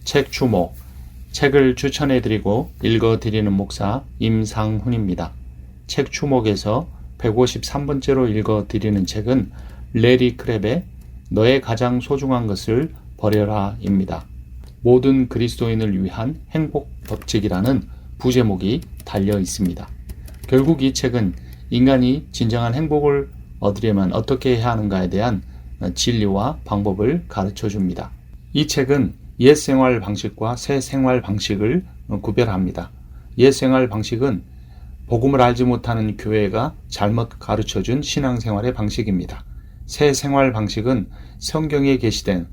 책 주목. 책을 추천해드리고 읽어드리는 목사 임상훈입니다. 책 주목에서 153번째로 읽어드리는 책은 레리 크랩의 너의 가장 소중한 것을 버려라 입니다. 모든 그리스도인을 위한 행복 법칙이라는 부제목이 달려 있습니다. 결국 이 책은 인간이 진정한 행복을 얻으려면 어떻게 해야 하는가에 대한 진리와 방법을 가르쳐 줍니다. 이 책은 옛 생활 방식과 새 생활 방식을 구별합니다. 옛 생활 방식은 복음을 알지 못하는 교회가 잘못 가르쳐준 신앙생활의 방식입니다. 새 생활 방식은 성경에 게시된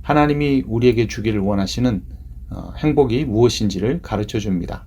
하나님이 우리에게 주기를 원하시는 행복이 무엇인지를 가르쳐 줍니다.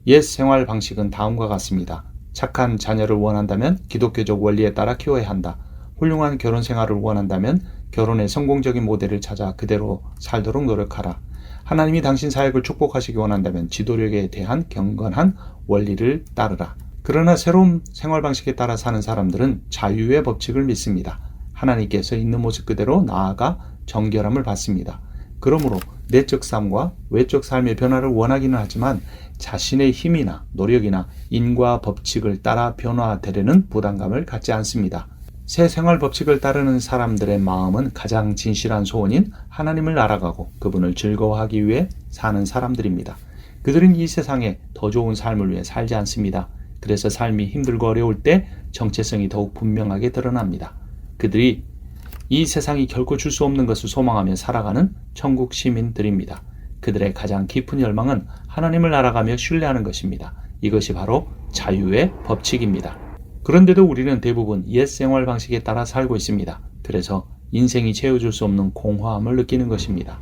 옛 생활 방식은 다음과 같습니다. 착한 자녀를 원한다면 기독교적 원리에 따라 키워야 한다. 훌륭한 결혼 생활을 원한다면 결혼의 성공적인 모델을 찾아 그대로 살도록 노력하라. 하나님이 당신 사역을 축복하시기 원한다면 지도력에 대한 경건한 원리를 따르라. 그러나 새로운 생활 방식에 따라 사는 사람들은 자유의 법칙을 믿습니다. 하나님께서 있는 모습 그대로 나아가 정결함을 받습니다. 그러므로 내적 삶과 외적 삶의 변화를 원하기는 하지만 자신의 힘이나 노력이나 인과 법칙을 따라 변화되려는 부담감을 갖지 않습니다. 새 생활 법칙을 따르는 사람들의 마음은 가장 진실한 소원인 하나님을 알아가고 그분을 즐거워하기 위해 사는 사람들입니다. 그들은 이 세상에 더 좋은 삶을 위해 살지 않습니다. 그래서 삶이 힘들고 어려울 때 정체성이 더욱 분명하게 드러납니다. 그들이 이 세상이 결코 줄 수 없는 것을 소망하며 살아가는 천국 시민들입니다. 그들의 가장 깊은 열망은 하나님을 알아가며 신뢰하는 것입니다. 이것이 바로 자유의 법칙입니다. 그런데도 우리는 대부분 옛 생활 방식에 따라 살고 있습니다. 그래서 인생이 채워줄 수 없는 공허함을 느끼는 것입니다.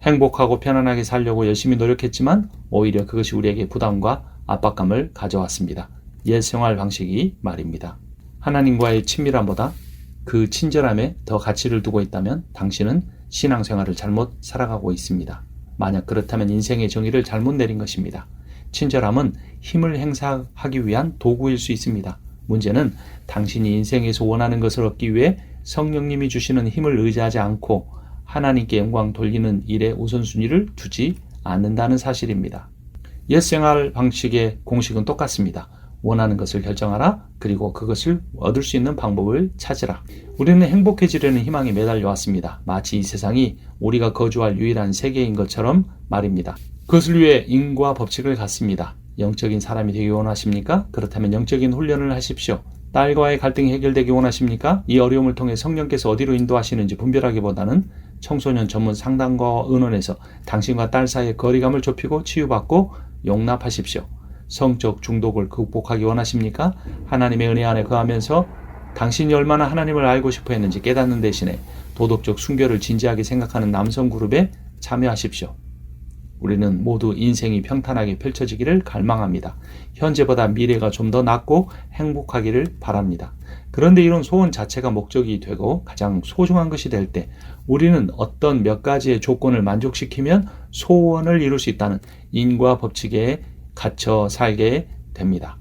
행복하고 편안하게 살려고 열심히 노력했지만 오히려 그것이 우리에게 부담과 압박감을 가져왔습니다. 옛 생활 방식이 말입니다. 하나님과의 친밀함보다 그 친절함에 더 가치를 두고 있다면 당신은 신앙생활을 잘못 살아가고 있습니다. 만약 그렇다면 인생의 정의를 잘못 내린 것입니다. 친절함은 힘을 행사하기 위한 도구일 수 있습니다. 문제는 당신이 인생에서 원하는 것을 얻기 위해 성령님이 주시는 힘을 의지하지 않고 하나님께 영광 돌리는 일에 우선순위를 두지 않는다는 사실입니다. 옛 생활 방식의 공식은 똑같습니다. 원하는 것을 결정하라. 그리고 그것을 얻을 수 있는 방법을 찾으라. 우리는 행복해지려는 희망에 매달려 왔습니다. 마치 이 세상이 우리가 거주할 유일한 세계인 것처럼 말입니다. 그것을 위해 인과 법칙을 갖습니다. 영적인 사람이 되기 원하십니까? 그렇다면 영적인 훈련을 하십시오. 딸과의 갈등이 해결되기 원하십니까? 이 어려움을 통해 성령께서 어디로 인도하시는지 분별하기보다는 청소년 전문 상담과 의논에서 당신과 딸 사이의 거리감을 좁히고 치유받고 용납하십시오. 성적 중독을 극복하기 원하십니까? 하나님의 은혜 안에 거하면서 당신이 얼마나 하나님을 알고 싶어 했는지 깨닫는 대신에 도덕적 순결을 진지하게 생각하는 남성 그룹에 참여하십시오. 우리는 모두 인생이 평탄하게 펼쳐지기를 갈망합니다. 현재보다 미래가 좀 더 낫고 행복하기를 바랍니다. 그런데 이런 소원 자체가 목적이 되고 가장 소중한 것이 될 때 우리는 어떤 몇 가지의 조건을 만족시키면 소원을 이룰 수 있다는 인과 법칙에 갇혀 살게 됩니다.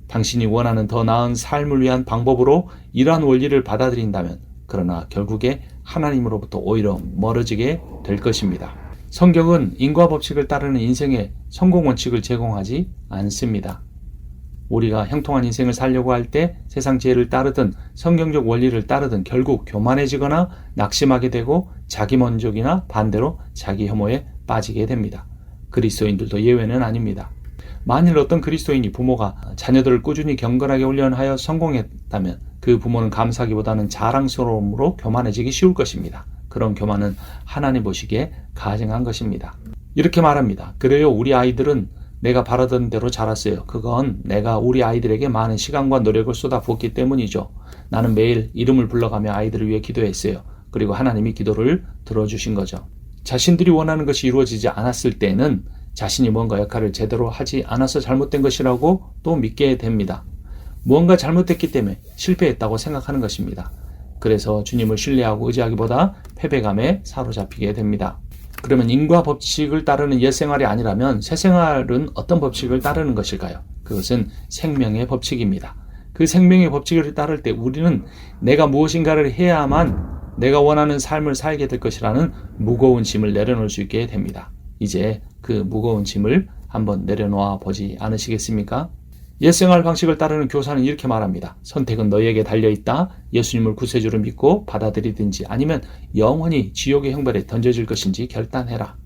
당신이 원하는 더 나은 삶을 위한 방법으로 이러한 원리를 받아들인다면 그러나 결국에 하나님으로부터 오히려 멀어지게 될 것입니다. 성경은 인과 법칙을 따르는 인생의 성공 원칙을 제공하지 않습니다. 우리가 형통한 인생을 살려고 할 때 세상 지혜를 따르든 성경적 원리를 따르든 결국 교만해지거나 낙심하게 되고 자기 만족이나 반대로 자기 혐오에 빠지게 됩니다. 그리스도인들도 예외는 아닙니다. 만일 어떤 그리스도인이 부모가 자녀들을 꾸준히 경건하게 훈련하여 성공했다면 그 부모는 감사하기보다는 자랑스러움으로 교만해지기 쉬울 것입니다. 그런 교만은 하나님 보시기에 가증한 것입니다. 이렇게 말합니다. 그래요, 우리 아이들은 내가 바라던 대로 자랐어요. 그건 내가 우리 아이들에게 많은 시간과 노력을 쏟아부었기 때문이죠. 나는 매일 이름을 불러가며 아이들을 위해 기도했어요. 그리고 하나님이 기도를 들어주신 거죠. 자신들이 원하는 것이 이루어지지 않았을 때는 자신이 뭔가 역할을 제대로 하지 않아서 잘못된 것이라고 또 믿게 됩니다. 무언가 잘못됐기 때문에 실패했다고 생각하는 것입니다. 그래서 주님을 신뢰하고 의지하기보다 패배감에 사로잡히게 됩니다. 그러면 인과 법칙을 따르는 옛 생활이 아니라면 새 생활은 어떤 법칙을 따르는 것일까요? 그것은 생명의 법칙입니다. 그 생명의 법칙을 따를 때 우리는 내가 무엇인가를 해야만 내가 원하는 삶을 살게 될 것이라는 무거운 짐을 내려놓을 수 있게 됩니다. 이제 그 무거운 짐을 한번 내려놓아 보지 않으시겠습니까? 옛생활 방식을 따르는 교사는 이렇게 말합니다. 선택은 너희에게 달려있다. 예수님을 구세주로 믿고 받아들이든지 아니면 영원히 지옥의 형벌에 던져질 것인지 결단해라.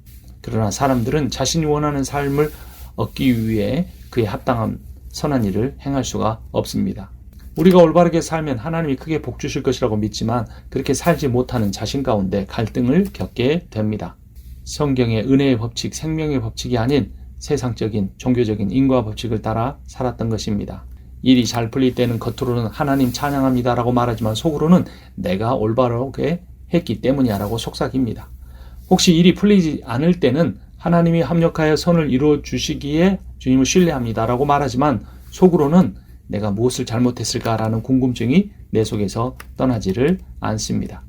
그러나 사람들은 자신이 원하는 삶을 얻기 위해 그에 합당한 선한 일을 행할 수가 없습니다. 우리가 올바르게 살면 하나님이 크게 복 주실 것이라고 믿지만 그렇게 살지 못하는 자신 가운데 갈등을 겪게 됩니다. 성경의 은혜의 법칙, 생명의 법칙이 아닌 세상적인 종교적인 인과 법칙을 따라 살았던 것입니다. 일이 잘 풀릴 때는 겉으로는 하나님 찬양합니다라고 말하지만 속으로는 내가 올바르게 했기 때문이야 라고 속삭입니다. 혹시 일이 풀리지 않을 때는 하나님이 합력하여 선을 이루어 주시기에 주님을 신뢰합니다라고 말하지만 속으로는 내가 무엇을 잘못했을까라는 궁금증이 내 속에서 떠나지를 않습니다.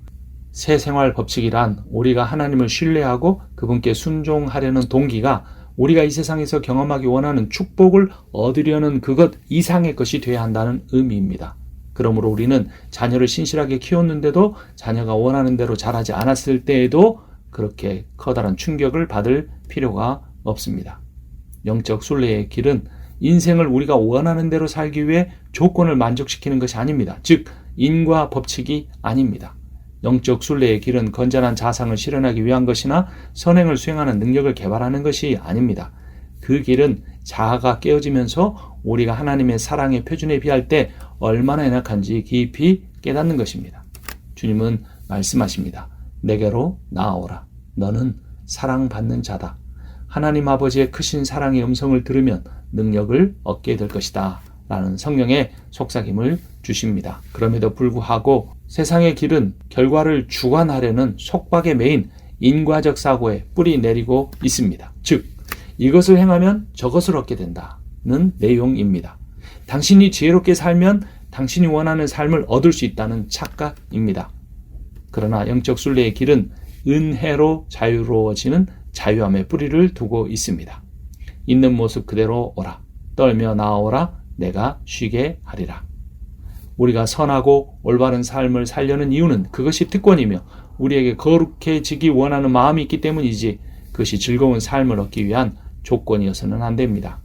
새 생활 법칙이란 우리가 하나님을 신뢰하고 그분께 순종하려는 동기가 우리가 이 세상에서 경험하기 원하는 축복을 얻으려는 그것 이상의 것이 되어야 한다는 의미입니다. 그러므로 우리는 자녀를 신실하게 키웠는데도 자녀가 원하는 대로 자라지 않았을 때에도 그렇게 커다란 충격을 받을 필요가 없습니다. 영적 순례의 길은 인생을 우리가 원하는 대로 살기 위해 조건을 만족시키는 것이 아닙니다. 즉 인과 법칙이 아닙니다. 영적 순례의 길은 건전한 자상을 실현하기 위한 것이나 선행을 수행하는 능력을 개발하는 것이 아닙니다. 그 길은 자아가 깨어지면서 우리가 하나님의 사랑의 표준에 비할 때 얼마나 연약한지 깊이 깨닫는 것입니다. 주님은 말씀하십니다. 내게로 나아오라. 너는 사랑받는 자다. 하나님 아버지의 크신 사랑의 음성을 들으면 능력을 얻게 될 것이다. 라는 성령의 속삭임을 주십니다. 그럼에도 불구하고 세상의 길은 결과를 주관하려는 속박에 매인 인과적 사고에 뿌리 내리고 있습니다. 즉 이것을 행하면 저것을 얻게 된다는 내용입니다. 당신이 지혜롭게 살면 당신이 원하는 삶을 얻을 수 있다는 착각입니다. 그러나 영적 순례의 길은 은혜로 자유로워지는 자유함의 뿌리를 두고 있습니다. 있는 모습 그대로 오라. 떨며 나아오라. 내가 쉬게 하리라. 우리가 선하고 올바른 삶을 살려는 이유는 그것이 특권이며 우리에게 거룩해지기 원하는 마음이 있기 때문이지 그것이 즐거운 삶을 얻기 위한 조건이어서는 안 됩니다.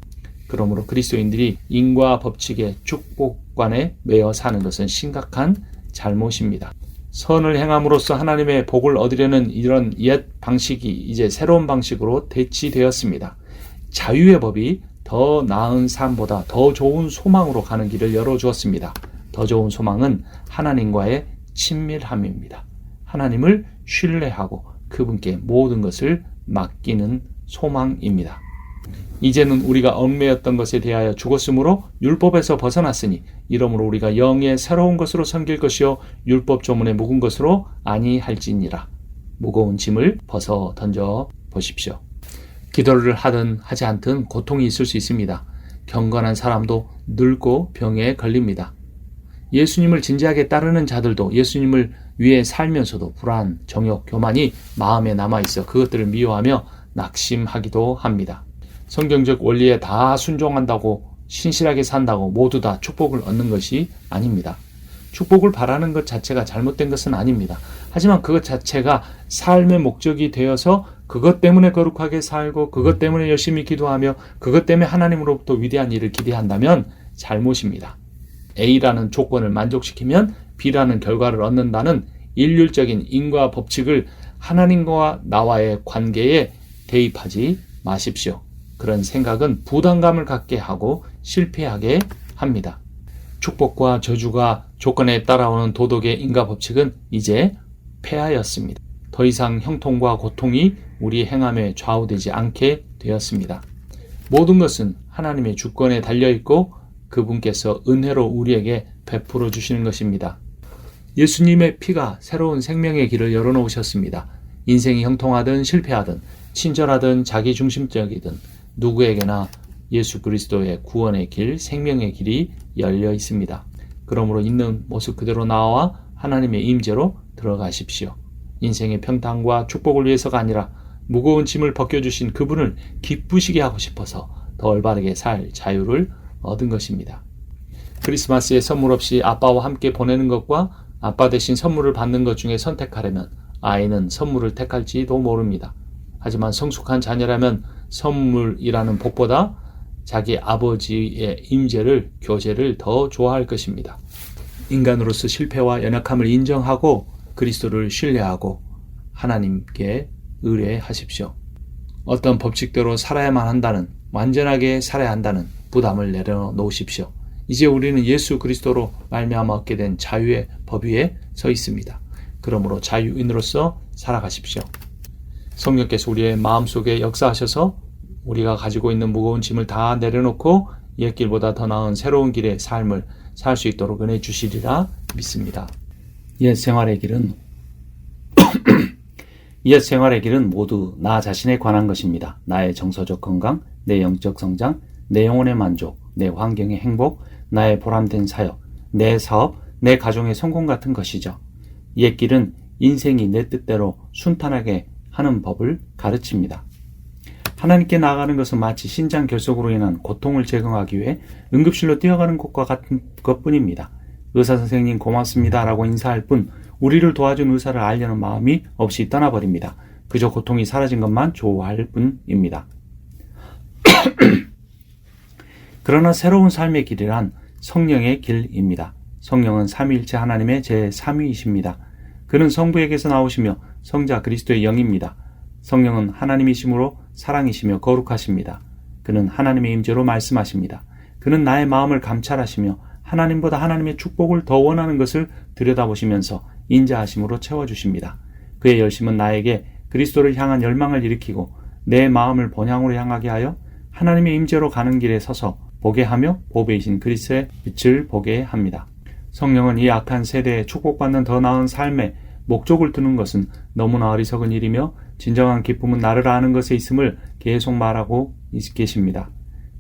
그러므로 그리스도인들이 인과 법칙의 축복관에 매여 사는 것은 심각한 잘못입니다. 선을 행함으로써 하나님의 복을 얻으려는 이런 옛 방식이 이제 새로운 방식으로 대치되었습니다. 자유의 법이 더 나은 삶보다 더 좋은 소망으로 가는 길을 열어주었습니다. 더 좋은 소망은 하나님과의 친밀함입니다. 하나님을 신뢰하고 그분께 모든 것을 맡기는 소망입니다. 이제는 우리가 얽매였던 것에 대하여 죽었으므로 율법에서 벗어났으니 이러므로 우리가 영의 새로운 것으로 섬길 것이요 율법 조문에 묵은 것으로 아니할지니라. 무거운 짐을 벗어 던져 보십시오. 기도를 하든 하지 않든 고통이 있을 수 있습니다. 경건한 사람도 늙고 병에 걸립니다. 예수님을 진지하게 따르는 자들도 예수님을 위해 살면서도 불안, 정욕, 교만이 마음에 남아있어 그것들을 미워하며 낙심하기도 합니다. 성경적 원리에 다 순종한다고 신실하게 산다고 모두 다 축복을 얻는 것이 아닙니다. 축복을 바라는 것 자체가 잘못된 것은 아닙니다. 하지만 그것 자체가 삶의 목적이 되어서 그것 때문에 거룩하게 살고 그것 때문에 열심히 기도하며 그것 때문에 하나님으로부터 위대한 일을 기대한다면 잘못입니다. A라는 조건을 만족시키면 B라는 결과를 얻는다는 일률적인 인과 법칙을 하나님과 나와의 관계에 대입하지 마십시오. 그런 생각은 부담감을 갖게 하고 실패하게 합니다. 축복과 저주가 조건에 따라오는 도덕의 인과 법칙은 이제 폐하였습니다. 더 이상 형통과 고통이 우리 행함에 좌우되지 않게 되었습니다. 모든 것은 하나님의 주권에 달려있고 그분께서 은혜로 우리에게 베풀어 주시는 것입니다. 예수님의 피가 새로운 생명의 길을 열어놓으셨습니다. 인생이 형통하든 실패하든 친절하든 자기중심적이든 누구에게나 예수 그리스도의 구원의 길, 생명의 길이 열려 있습니다. 그러므로 있는 모습 그대로 나와 하나님의 임재로 들어가십시오. 인생의 평탄과 축복을 위해서가 아니라 무거운 짐을 벗겨주신 그분을 기쁘시게 하고 싶어서 더 올바르게 살 자유를 얻은 것입니다. 크리스마스에 선물 없이 아빠와 함께 보내는 것과 아빠 대신 선물을 받는 것 중에 선택하려면 아이는 선물을 택할지도 모릅니다. 하지만 성숙한 자녀라면 선물이라는 복보다 자기 아버지의 임재를, 교제를 더 좋아할 것입니다. 인간으로서 실패와 연약함을 인정하고 그리스도를 신뢰하고 하나님께 의뢰하십시오. 어떤 법칙대로 살아야만 한다는, 완전하게 살아야 한다는 부담을 내려놓으십시오. 이제 우리는 예수 그리스도로 말미암아 얻게 된 자유의 법 위에 서 있습니다. 그러므로 자유인으로서 살아가십시오. 성령께서 우리의 마음속에 역사하셔서 우리가 가지고 있는 무거운 짐을 다 내려놓고 옛 길보다 더 나은 새로운 길의 삶을 살 수 있도록 은혜 주시리라 믿습니다. 옛 생활의 길은 모두 나 자신에 관한 것입니다. 나의 정서적 건강, 내 영적 성장, 내 영혼의 만족, 내 환경의 행복, 나의 보람된 사역, 내 사업, 내 가정의 성공 같은 것이죠. 옛 길은 인생이 내 뜻대로 순탄하게 하는 법을 가르칩니다. 하나님께 나아가는 것은 마치 신장 결석으로 인한 고통을 제거하기 위해 응급실로 뛰어가는 것과 같은 것뿐입니다. 의사 선생님 고맙습니다 라고 인사할 뿐 우리를 도와준 의사를 알려는 마음이 없이 떠나버립니다. 그저 고통이 사라진 것만 좋아할 뿐입니다. 그러나 새로운 삶의 길이란 성령의 길입니다. 성령은 삼위일체 하나님의 제3위이십니다. 그는 성부에게서 나오시며 성자 그리스도의 영입니다. 성령은 하나님이시므로 사랑이시며 거룩하십니다. 그는 하나님의 임재로 말씀하십니다. 그는 나의 마음을 감찰하시며 하나님보다 하나님의 축복을 더 원하는 것을 들여다보시면서 인자하심으로 채워주십니다. 그의 열심은 나에게 그리스도를 향한 열망을 일으키고 내 마음을 본향으로 향하게 하여 하나님의 임재로 가는 길에 서서 보게 하며 보배이신 그리스도의 빛을 보게 합니다. 성령은 이 악한 세대에 축복받는 더 나은 삶의 목적을 두는 것은 너무나 어리석은 일이며 진정한 기쁨은 나를 아는 것에 있음을 계속 말하고 계십니다.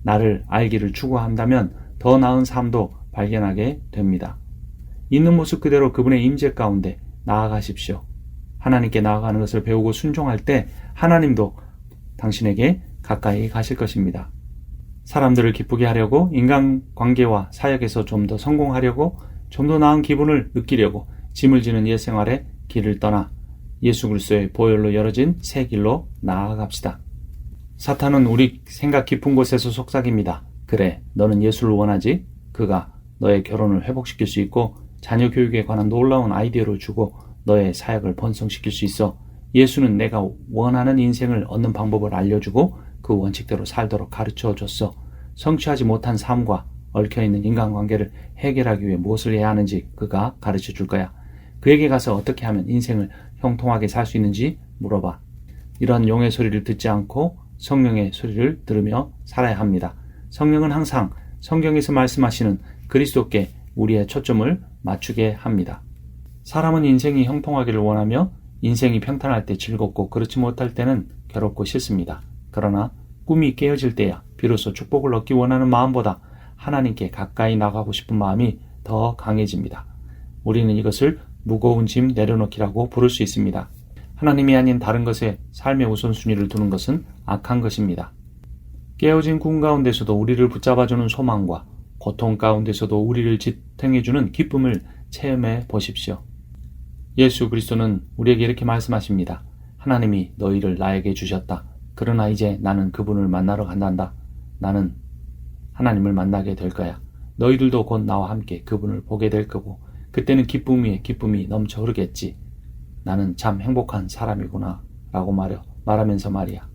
나를 알기를 추구한다면 더 나은 삶도 발견하게 됩니다. 있는 모습 그대로 그분의 임재 가운데 나아가십시오. 하나님께 나아가는 것을 배우고 순종할 때 하나님도 당신에게 가까이 가실 것입니다. 사람들을 기쁘게 하려고 인간관계와 사역에서 좀 더 성공하려고 좀 더 나은 기분을 느끼려고 짐을 지는 옛 생활의 길을 떠나 예수 그리스도의 보혈로 열어진 새 길로 나아갑시다. 사탄은 우리 생각 깊은 곳에서 속삭입니다. 그래, 너는 예수를 원하지? 그가 너의 결혼을 회복시킬 수 있고 자녀 교육에 관한 놀라운 아이디어를 주고 너의 사역을 번성시킬 수 있어. 예수는 내가 원하는 인생을 얻는 방법을 알려주고 그 원칙대로 살도록 가르쳐줬어. 성취하지 못한 삶과 얽혀있는 인간관계를 해결하기 위해 무엇을 해야 하는지 그가 가르쳐줄 거야. 그에게 가서 어떻게 하면 인생을 형통하게 살 수 있는지 물어봐. 이런 용의 소리를 듣지 않고 성령의 소리를 들으며 살아야 합니다. 성령은 항상 성경에서 말씀하시는 그리스도께 우리의 초점을 맞추게 합니다. 사람은 인생이 형통하기를 원하며 인생이 평탄할 때 즐겁고 그렇지 못할 때는 괴롭고 싫습니다. 그러나 꿈이 깨어질 때야 비로소 축복을 얻기 원하는 마음보다 하나님께 가까이 나가고 싶은 마음이 더 강해집니다. 우리는 이것을 무거운 짐 내려놓기라고 부를 수 있습니다. 하나님이 아닌 다른 것에 삶의 우선순위를 두는 것은 악한 것입니다. 깨어진 꿈 가운데서도 우리를 붙잡아주는 소망과 고통 가운데서도 우리를 지탱해주는 기쁨을 체험해 보십시오. 예수 그리스도는 우리에게 이렇게 말씀하십니다. 하나님이 너희를 나에게 주셨다. 그러나 이제 나는 그분을 만나러 간단다. 나는 하나님을 만나게 될 거야. 너희들도 곧 나와 함께 그분을 보게 될 거고 그때는 기쁨 위에 기쁨이 넘쳐 흐르겠지. 나는 참 행복한 사람이구나 라고 말하면서 말이야.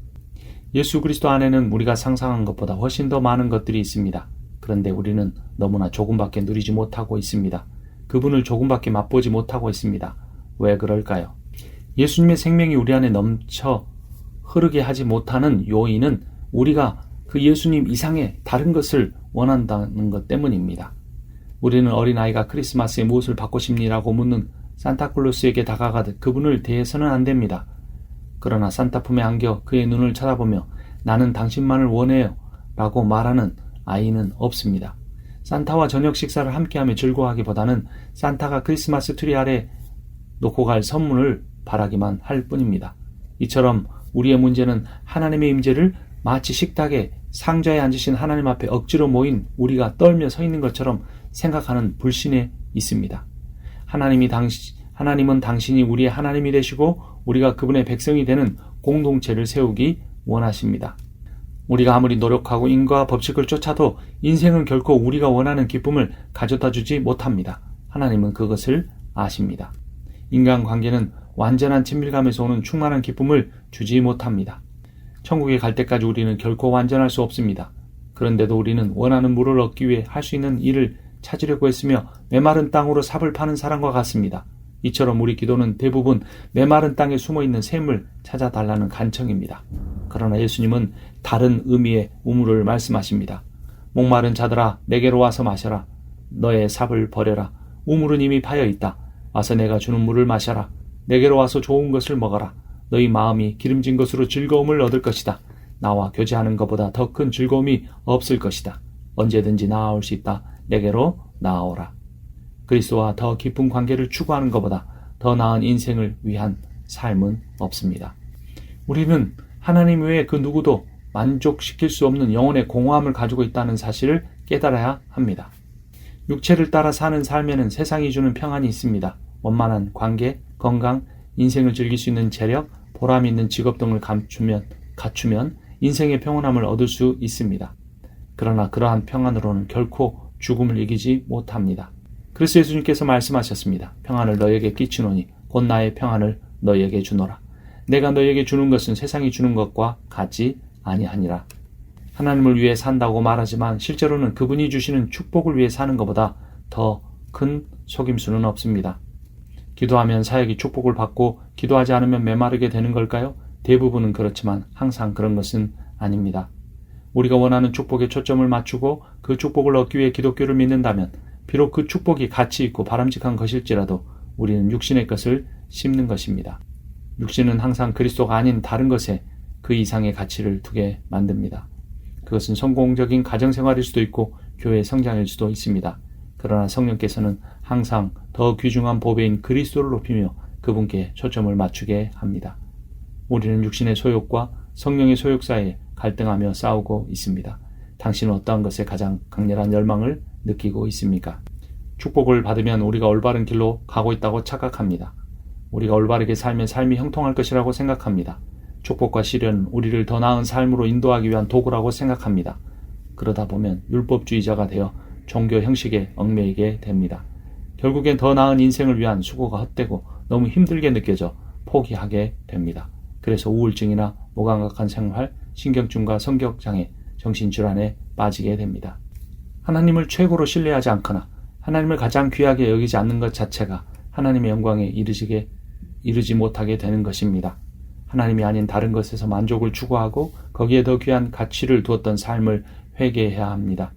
예수 그리스도 안에는 우리가 상상한 것보다 훨씬 더 많은 것들이 있습니다. 그런데 우리는 너무나 조금밖에 누리지 못하고 있습니다. 그분을 조금밖에 맛보지 못하고 있습니다. 왜 그럴까요? 예수님의 생명이 우리 안에 넘쳐 흐르게 하지 못하는 요인은 우리가 그 예수님 이상의 다른 것을 원한다는 것 때문입니다. 우리는 어린아이가 크리스마스에 무엇을 받고 싶니라고 묻는 산타클로스에게 다가가듯 그분을 대해서는 안 됩니다. 그러나 산타 품에 안겨 그의 눈을 쳐다보며 나는 당신만을 원해요 라고 말하는 아이는 없습니다. 산타와 저녁 식사를 함께하며 즐거워하기보다는 산타가 크리스마스 트리 아래 놓고 갈 선물을 바라기만 할 뿐입니다. 이처럼 우리의 문제는 하나님의 임재를 마치 식탁에 상자에 앉으신 하나님 앞에 억지로 모인 우리가 떨며 서 있는 것처럼 생각하는 불신에 있습니다. 하나님은 당신이 우리의 하나님이 되시고 우리가 그분의 백성이 되는 공동체를 세우기 원하십니다. 우리가 아무리 노력하고 인과 법칙을 쫓아도 인생은 결코 우리가 원하는 기쁨을 가져다 주지 못합니다. 하나님은 그것을 아십니다. 인간관계는 완전한 친밀감에서 오는 충만한 기쁨을 주지 못합니다. 천국에 갈 때까지 우리는 결코 완전할 수 없습니다. 그런데도 우리는 원하는 물을 얻기 위해 할 수 있는 일을 찾으려고 했으며 메마른 땅으로 삽을 파는 사람과 같습니다. 이처럼 우리 기도는 대부분 메마른 땅에 숨어있는 샘을 찾아달라는 간청입니다. 그러나 예수님은 다른 의미의 우물을 말씀하십니다. 목마른 자들아 내게로 와서 마셔라. 너의 삽을 버려라. 우물은 이미 파여 있다. 와서 내가 주는 물을 마셔라. 내게로 와서 좋은 것을 먹어라. 너희 마음이 기름진 것으로 즐거움을 얻을 것이다. 나와 교제하는 것보다 더 큰 즐거움이 없을 것이다. 언제든지 나아올 수 있다. 내게로 나아오라. 그리스도와 더 깊은 관계를 추구하는 것보다 더 나은 인생을 위한 삶은 없습니다. 우리는 하나님 외에 그 누구도 만족시킬 수 없는 영혼의 공허함을 가지고 있다는 사실을 깨달아야 합니다. 육체를 따라 사는 삶에는 세상이 주는 평안이 있습니다. 원만한 관계, 건강, 인생을 즐길 수 있는 재력, 보람 있는 직업 등을 갖추면 인생의 평온함을 얻을 수 있습니다. 그러나 그러한 평안으로는 결코 죽음을 이기지 못합니다. 그래서 예수님께서 말씀하셨습니다. 평안을 너에게 끼치노니 곧 나의 평안을 너에게 주노라. 내가 너에게 주는 것은 세상이 주는 것과 같지 아니하니라. 하나님을 위해 산다고 말하지만 실제로는 그분이 주시는 축복을 위해 사는 것보다 더 큰 속임수는 없습니다. 기도하면 사역이 축복을 받고 기도하지 않으면 메마르게 되는 걸까요? 대부분은 그렇지만 항상 그런 것은 아닙니다. 우리가 원하는 축복에 초점을 맞추고 그 축복을 얻기 위해 기독교를 믿는다면 비록 그 축복이 가치 있고 바람직한 것일지라도 우리는 육신의 것을 심는 것입니다. 육신은 항상 그리스도가 아닌 다른 것에 그 이상의 가치를 두게 만듭니다. 그것은 성공적인 가정생활일 수도 있고 교회 성장일 수도 있습니다. 그러나 성령께서는 항상 더 귀중한 보배인 그리스도를 높이며 그분께 초점을 맞추게 합니다. 우리는 육신의 소욕과 성령의 소욕 사이에 갈등하며 싸우고 있습니다. 당신은 어떠한 것에 가장 강렬한 열망을 느끼고 있습니까? 축복을 받으면 우리가 올바른 길로 가고 있다고 착각합니다. 우리가 올바르게 살면 삶이 형통할 것이라고 생각합니다. 축복과 시련은 우리를 더 나은 삶으로 인도하기 위한 도구라고 생각합니다. 그러다 보면 율법주의자가 되어 종교 형식에 얽매이게 됩니다. 결국엔 더 나은 인생을 위한 수고가 헛되고 너무 힘들게 느껴져 포기하게 됩니다. 그래서 우울증이나 무감각한 생활, 신경증과 성격장애, 정신질환에 빠지게 됩니다. 하나님을 최고로 신뢰하지 않거나 하나님을 가장 귀하게 여기지 않는 것 자체가 하나님의 영광에 이르지 못하게 되는 것입니다. 하나님이 아닌 다른 것에서 만족을 추구하고 거기에 더 귀한 가치를 두었던 삶을 회개해야 합니다.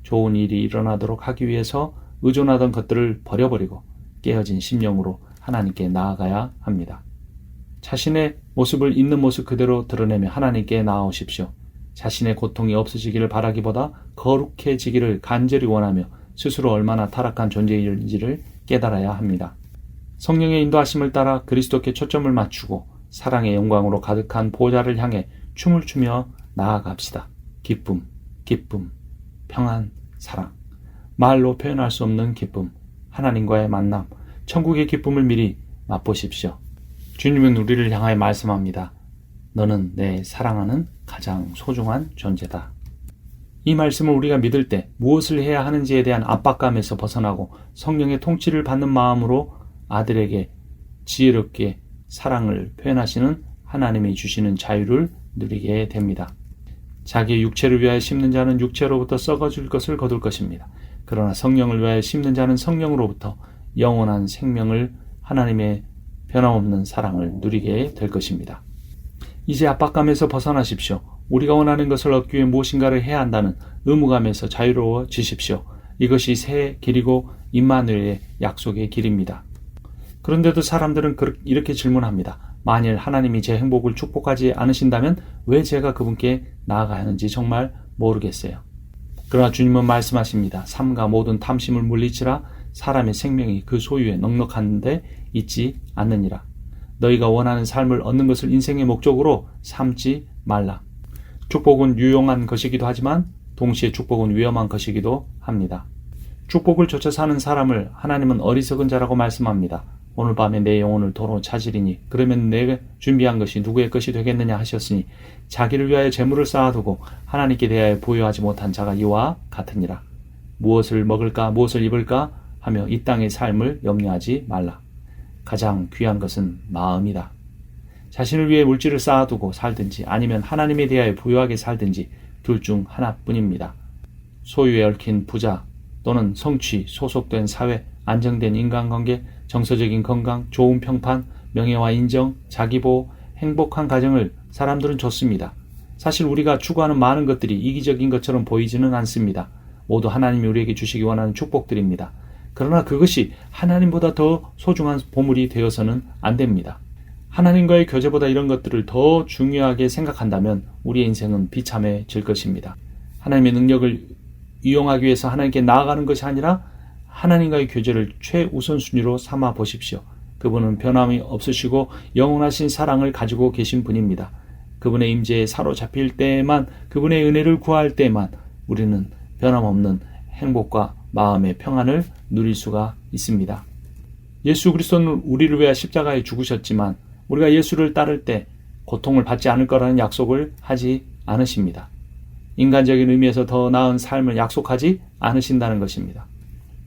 좋은 일이 일어나도록 하기 위해서 의존하던 것들을 버려버리고 깨어진 심령으로 하나님께 나아가야 합니다. 자신의 모습을 있는 모습 그대로 드러내며 하나님께 나아오십시오. 자신의 고통이 없어지기를 바라기보다 거룩해지기를 간절히 원하며 스스로 얼마나 타락한 존재인지를 깨달아야 합니다. 성령의 인도하심을 따라 그리스도께 초점을 맞추고 사랑의 영광으로 가득한 보좌를 향해 춤을 추며 나아갑시다. 기쁨, 평안, 사랑, 말로 표현할 수 없는 기쁨, 하나님과의 만남, 천국의 기쁨을 미리 맛보십시오. 주님은 우리를 향하여 말씀합니다. 너는 내 사랑하는 가장 소중한 존재다. 이 말씀을 우리가 믿을 때 무엇을 해야 하는지에 대한 압박감에서 벗어나고 성령의 통치를 받는 마음으로 아들에게 지혜롭게 사랑을 표현하시는 하나님이 주시는 자유를 누리게 됩니다. 자기의 육체를 위하여 심는 자는 육체로부터 썩어질 것을 거둘 것입니다. 그러나 성령을 위하여 심는 자는 성령으로부터 영원한 생명을 하나님의 변함없는 사랑을 누리게 될 것입니다. 이제 압박감에서 벗어나십시오. 우리가 원하는 것을 얻기 위해 무엇인가를 해야 한다는 의무감에서 자유로워지십시오. 이것이 새 길이고 임마누엘의 약속의 길입니다. 그런데도 사람들은 이렇게 질문합니다. 만일 하나님이 제 행복을 축복하지 않으신다면 왜 제가 그분께 나아가야 하는지 정말 모르겠어요. 그러나 주님은 말씀하십니다. 삼가 모든 탐심을 물리치라. 사람의 생명이 그 소유에 넉넉한 데 있지 않느니라. 너희가 원하는 삶을 얻는 것을 인생의 목적으로 삼지 말라. 축복은 유용한 것이기도 하지만 동시에 축복은 위험한 것이기도 합니다. 축복을 좇아 사는 사람을 하나님은 어리석은 자라고 말씀합니다. 오늘 밤에 내 영혼을 도로 찾으리니 그러면 내가 준비한 것이 누구의 것이 되겠느냐 하셨으니 자기를 위하여 재물을 쌓아두고 하나님께 대하여 보유하지 못한 자가 이와 같으니라. 무엇을 먹을까 무엇을 입을까 하며 이 땅의 삶을 염려하지 말라. 가장 귀한 것은 마음이다. 자신을 위해 물질을 쌓아두고 살든지 아니면 하나님에 대하여 부유하게 살든지 둘 중 하나뿐입니다. 소유에 얽힌 부자 또는 성취, 소속된 사회, 안정된 인간관계, 정서적인 건강, 좋은 평판, 명예와 인정, 자기보호, 행복한 가정을 사람들은 좋습니다. 사실 우리가 추구하는 많은 것들이 이기적인 것처럼 보이지는 않습니다. 모두 하나님이 우리에게 주시기 원하는 축복들입니다. 그러나 그것이 하나님보다 더 소중한 보물이 되어서는 안 됩니다. 하나님과의 교제보다 이런 것들을 더 중요하게 생각한다면 우리의 인생은 비참해질 것입니다. 하나님의 능력을 이용하기 위해서 하나님께 나아가는 것이 아니라 하나님과의 교제를 최우선순위로 삼아 보십시오. 그분은 변함이 없으시고 영원하신 사랑을 가지고 계신 분입니다. 그분의 임재에 사로잡힐 때에만, 그분의 은혜를 구할 때에만 우리는 변함없는 행복과 마음의 평안을 누릴 수가 있습니다. 예수 그리스도는 우리를 위해 십자가에 죽으셨지만 우리가 예수를 따를 때 고통을 받지 않을 거라는 약속을 하지 않으십니다. 인간적인 의미에서 더 나은 삶을 약속하지 않으신다는 것입니다.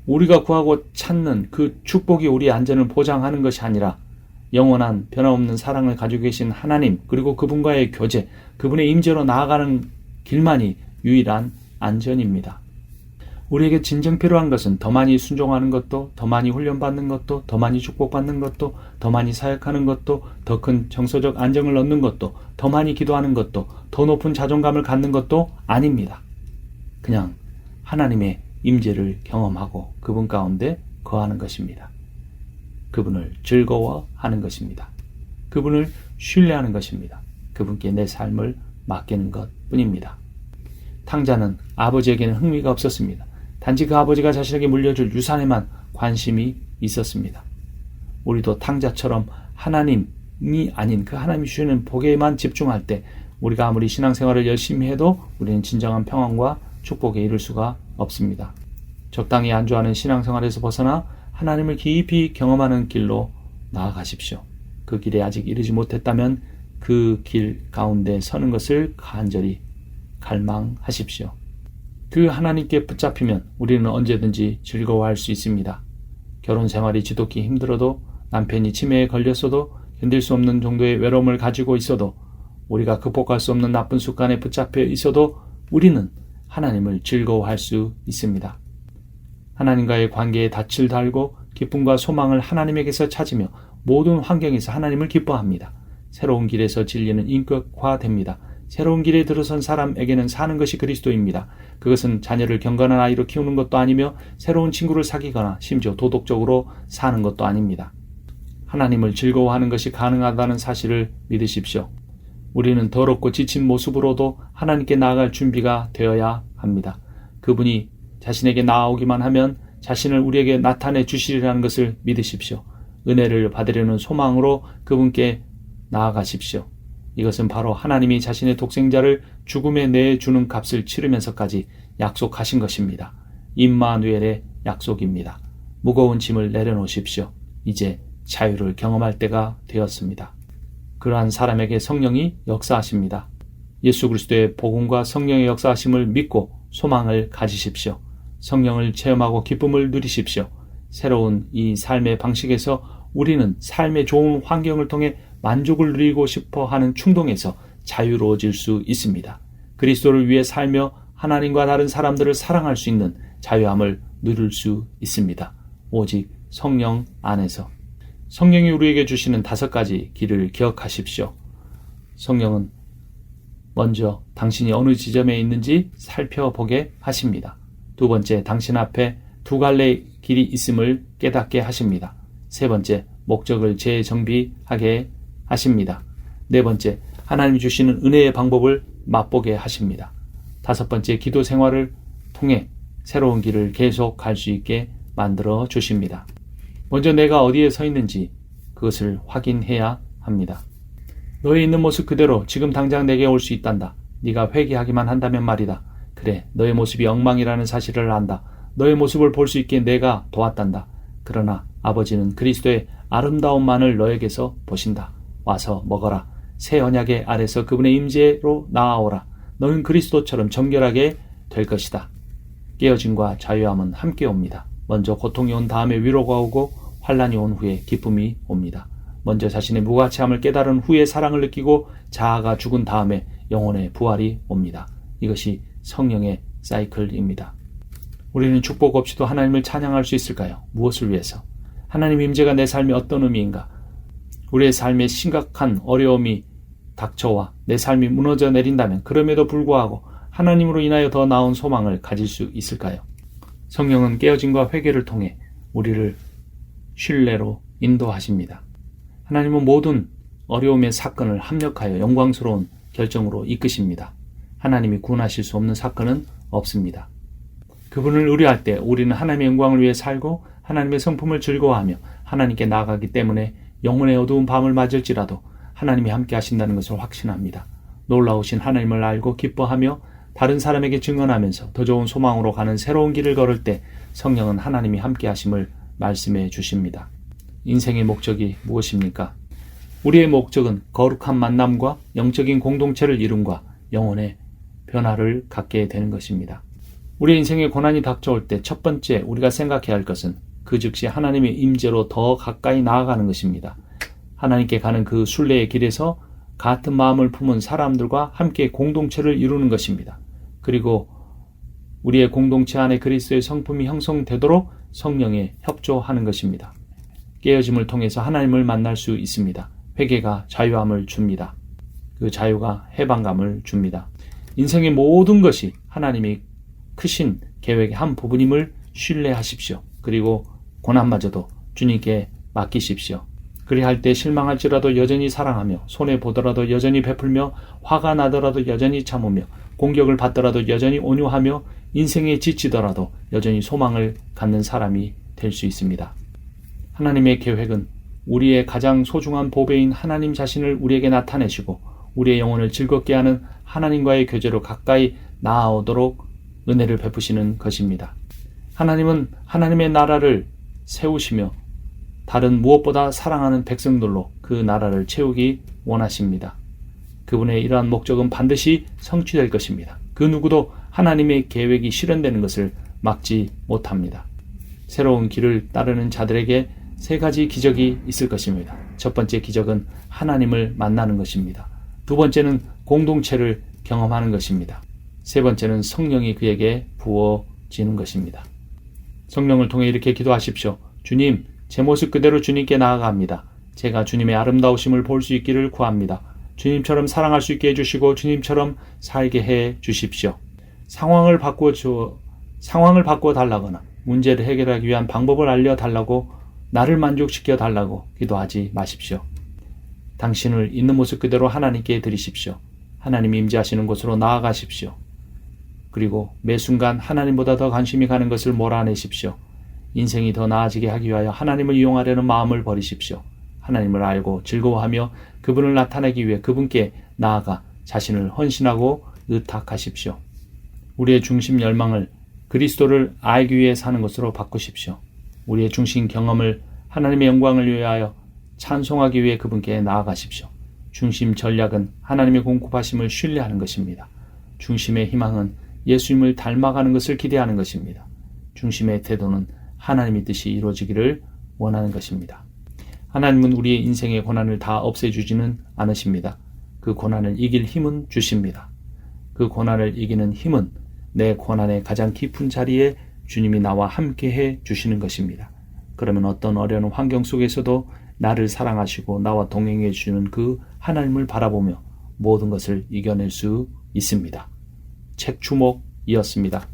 우리가 구하고 찾는 그 축복이 우리의 안전을 보장하는 것이 아니라 영원한 변함없는 사랑을 가지고 계신 하나님, 그리고 그분과의 교제, 그분의 임재로 나아가는 길만이 유일한 안전입니다. 우리에게 진정 필요한 것은 더 많이 순종하는 것도, 더 많이 훈련받는 것도, 더 많이 축복받는 것도, 더 많이 사역하는 것도, 더 큰 정서적 안정을 얻는 것도, 더 많이 기도하는 것도, 더 높은 자존감을 갖는 것도 아닙니다. 그냥 하나님의 임재를 경험하고 그분 가운데 거하는 것입니다. 그분을 즐거워하는 것입니다. 그분을 신뢰하는 것입니다. 그분께 내 삶을 맡기는 것뿐입니다. 탕자는 아버지에게는 흥미가 없었습니다. 단지 그 아버지가 자신에게 물려줄 유산에만 관심이 있었습니다. 우리도 탕자처럼 하나님이 아닌 그 하나님이 주시는 복에만 집중할 때 우리가 아무리 신앙생활을 열심히 해도 우리는 진정한 평안과 축복에 이를 수가 없습니다. 적당히 안주하는 신앙생활에서 벗어나 하나님을 깊이 경험하는 길로 나아가십시오. 그 길에 아직 이르지 못했다면 그 길 가운데 서는 것을 간절히 갈망하십시오. 그 하나님께 붙잡히면 우리는 언제든지 즐거워할 수 있습니다. 결혼 생활이 지독히 힘들어도, 남편이 치매에 걸렸어도, 견딜 수 없는 정도의 외로움을 가지고 있어도, 우리가 극복할 수 없는 나쁜 습관에 붙잡혀 있어도 우리는 하나님을 즐거워할 수 있습니다. 하나님과의 관계에 닻을 달고 기쁨과 소망을 하나님에게서 찾으며 모든 환경에서 하나님을 기뻐합니다. 새로운 길에서 진리는 인격화됩니다. 새로운 길에 들어선 사람에게는 사는 것이 그리스도입니다. 그것은 자녀를 경건한 아이로 키우는 것도 아니며 새로운 친구를 사귀거나 심지어 도덕적으로 사는 것도 아닙니다. 하나님을 즐거워하는 것이 가능하다는 사실을 믿으십시오. 우리는 더럽고 지친 모습으로도 하나님께 나아갈 준비가 되어야 합니다. 그분이 자신에게 나아오기만 하면 자신을 우리에게 나타내 주시리라는 것을 믿으십시오. 은혜를 받으려는 소망으로 그분께 나아가십시오. 이것은 바로 하나님이 자신의 독생자를 죽음에 내주는 값을 치르면서까지 약속하신 것입니다. 임마누엘의 약속입니다. 무거운 짐을 내려놓으십시오. 이제 자유를 경험할 때가 되었습니다. 그러한 사람에게 성령이 역사하십니다. 예수 그리스도의 복음과 성령의 역사하심을 믿고 소망을 가지십시오. 성령을 체험하고 기쁨을 누리십시오. 새로운 이 삶의 방식에서 우리는 삶의 좋은 환경을 통해 만족을 누리고 싶어 하는 충동에서 자유로워질 수 있습니다. 그리스도를 위해 살며 하나님과 다른 사람들을 사랑할 수 있는 자유함을 누릴 수 있습니다. 오직 성령 안에서. 성령이 우리에게 주시는 5가지 길을 기억하십시오. 성령은 먼저 당신이 어느 지점에 있는지 살펴보게 하십니다. 두 번째, 당신 앞에 2갈래의 길이 있음을 깨닫게 하십니다. 세 번째, 목적을 재정비하게 하십니다. 네 번째, 하나님이 주시는 은혜의 방법을 맛보게 하십니다. 5번째, 기도 생활을 통해 새로운 길을 계속 갈 수 있게 만들어 주십니다. 먼저 내가 어디에 서 있는지 그것을 확인해야 합니다. 너의 있는 모습 그대로 지금 당장 내게 올 수 있단다. 네가 회개하기만 한다면 말이다. 그래, 너의 모습이 엉망이라는 사실을 안다. 너의 모습을 볼 수 있게 내가 도왔단다. 그러나 아버지는 그리스도의 아름다움만을 너에게서 보신다. 와서 먹어라. 새 언약의 아래서 그분의 임재로 나아오라. 너는 그리스도처럼 정결하게 될 것이다. 깨어짐과 자유함은 함께 옵니다. 먼저 고통이 온 다음에 위로가 오고 환난이 온 후에 기쁨이 옵니다. 먼저 자신의 무가치함을 깨달은 후에 사랑을 느끼고 자아가 죽은 다음에 영혼의 부활이 옵니다. 이것이 성령의 사이클입니다. 우리는 축복 없이도 하나님을 찬양할 수 있을까요? 무엇을 위해서? 하나님 임재가 내 삶에 어떤 의미인가? 우리의 삶에 심각한 어려움이 닥쳐와 내 삶이 무너져 내린다면 그럼에도 불구하고 하나님으로 인하여 더 나은 소망을 가질 수 있을까요? 성령은 깨어짐과 회개를 통해 우리를 신뢰로 인도하십니다. 하나님은 모든 어려움의 사건을 합력하여 영광스러운 결정으로 이끄십니다. 하나님이 구원하실 수 없는 사건은 없습니다. 그분을 의뢰할 때 우리는 하나님의 영광을 위해 살고 하나님의 성품을 즐거워하며 하나님께 나아가기 때문에 영혼의 어두운 밤을 맞을지라도 하나님이 함께 하신다는 것을 확신합니다. 놀라우신 하나님을 알고 기뻐하며 다른 사람에게 증언하면서 더 좋은 소망으로 가는 새로운 길을 걸을 때 성령은 하나님이 함께 하심을 말씀해 주십니다. 인생의 목적이 무엇입니까? 우리의 목적은 거룩한 만남과 영적인 공동체를 이룸과 영혼의 변화를 갖게 되는 것입니다. 우리의 인생에 고난이 닥쳐올 때 첫 번째 우리가 생각해야 할 것은 그 즉시 하나님의 임재로 더 가까이 나아가는 것입니다. 하나님께 가는 그 순례의 길에서 같은 마음을 품은 사람들과 함께 공동체를 이루는 것입니다. 그리고 우리의 공동체 안에 그리스도의 성품이 형성되도록 성령에 협조하는 것입니다. 깨어짐을 통해서 하나님을 만날 수 있습니다. 회개가 자유함을 줍니다. 그 자유가 해방감을 줍니다. 인생의 모든 것이 하나님이 크신 계획의 한 부분임을 신뢰하십시오. 그리고 고난마저도 주님께 맡기십시오. 그리할 때 실망할지라도 여전히 사랑하며 손해보더라도 여전히 베풀며 화가 나더라도 여전히 참으며 공격을 받더라도 여전히 온유하며 인생에 지치더라도 여전히 소망을 갖는 사람이 될 수 있습니다. 하나님의 계획은 우리의 가장 소중한 보배인 하나님 자신을 우리에게 나타내시고 우리의 영혼을 즐겁게 하는 하나님과의 교제로 가까이 나아오도록 은혜를 베푸시는 것입니다. 하나님은 하나님의 나라를 세우시며 다른 무엇보다 사랑하는 백성들로 그 나라를 채우기 원하십니다. 그분의 이러한 목적은 반드시 성취될 것입니다. 그 누구도 하나님의 계획이 실현되는 것을 막지 못합니다. 새로운 길을 따르는 자들에게 세 가지 기적이 있을 것입니다. 첫 번째 기적은 하나님을 만나는 것입니다. 두 번째는 공동체를 경험하는 것입니다. 세 번째는 성령이 그에게 부어지는 것입니다. 성령을 통해 이렇게 기도하십시오. 주님, 제 모습 그대로 주님께 나아갑니다. 제가 주님의 아름다우심을 볼 수 있기를 구합니다. 주님처럼 사랑할 수 있게 해주시고 주님처럼 살게 해 주십시오. 상황을 바꾸어 달라거나 문제를 해결하기 위한 방법을 알려달라고 나를 만족시켜 달라고 기도하지 마십시오. 당신을 있는 모습 그대로 하나님께 드리십시오. 하나님이 임재하시는 곳으로 나아가십시오. 그리고 매 순간 하나님보다 더 관심이 가는 것을 몰아내십시오. 인생이 더 나아지게 하기 위하여 하나님을 이용하려는 마음을 버리십시오. 하나님을 알고 즐거워하며 그분을 나타내기 위해 그분께 나아가 자신을 헌신하고 의탁하십시오. 우리의 중심 열망을 그리스도를 알기 위해 사는 것으로 바꾸십시오. 우리의 중심 경험을 하나님의 영광을 위하여 찬송하기 위해 그분께 나아가십시오. 중심 전략은 하나님의 공급하심을 신뢰하는 것입니다. 중심의 희망은 예수님을 닮아가는 것을 기대하는 것입니다. 중심의 태도는 하나님의 뜻이 이루어지기를 원하는 것입니다. 하나님은 우리의 인생의 고난을 다 없애주지는 않으십니다. 그 고난을 이길 힘은 주십니다. 그 고난을 이기는 힘은 내 고난의 가장 깊은 자리에 주님이 나와 함께해 주시는 것입니다. 그러면 어떤 어려운 환경 속에서도 나를 사랑하시고 나와 동행해 주는 그 하나님을 바라보며 모든 것을 이겨낼 수 있습니다. 책 주목이었습니다.